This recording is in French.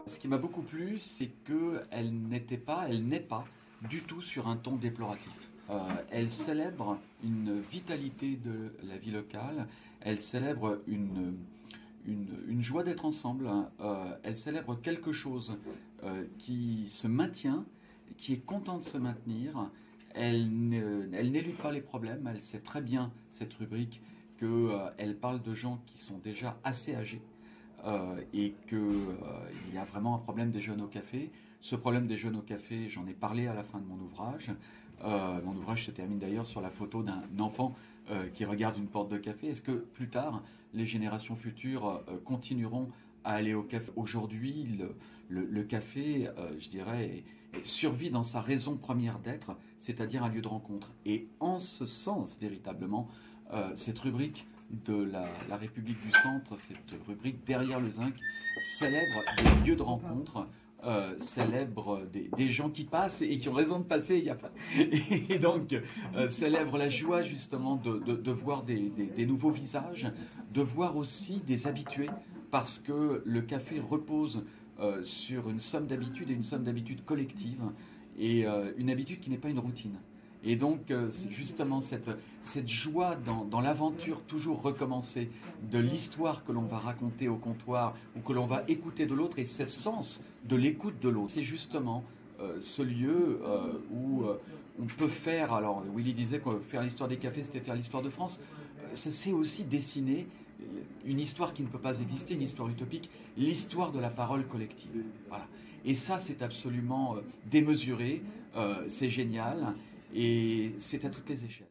Ce qui m'a beaucoup plu, c'est qu'elle n'est pas du tout sur un ton déploratif. Elle célèbre une vitalité de la vie locale, elle célèbre une joie d'être ensemble, elle célèbre quelque chose qui se maintient, qui est content de se maintenir. Elle n'élude pas les problèmes, elle sait très bien, cette rubrique, qu'elle parle de gens qui sont déjà assez âgés et qu'il y a vraiment un problème des jeunes au café. Ce problème des jeunes au café, j'en ai parlé à la fin de mon ouvrage. Mon ouvrage se termine d'ailleurs sur la photo d'un enfant qui regarde une porte de café. Est-ce que plus tard, les générations futures continueront à aller au café? Aujourd'hui, le café, je dirais, survit dans sa raison première d'être, c'est-à-dire un lieu de rencontre. Et en ce sens, véritablement, cette rubrique de la République du Centre, cette rubrique derrière le zinc, célèbre des lieux de rencontre, célèbre des gens qui passent et qui ont raison de passer. Et donc, célèbre la joie justement de voir des nouveaux visages, de voir aussi des habitués, parce que le café repose sur une somme d'habitudes et une somme d'habitudes collectives, et une habitude qui n'est pas une routine. Et donc, c'est justement cette joie dans l'aventure toujours recommencée de l'histoire que l'on va raconter au comptoir ou que l'on va écouter de l'autre, et ce sens de l'écoute de l'autre. C'est justement ce lieu où on peut faire, alors Willy disait que faire l'histoire des cafés, c'était faire l'histoire de France. C'est aussi dessiner une histoire qui ne peut pas exister, une histoire utopique, l'histoire de la parole collective. Voilà. Et ça, c'est absolument démesuré, c'est génial. Et c'est à toutes les échelles.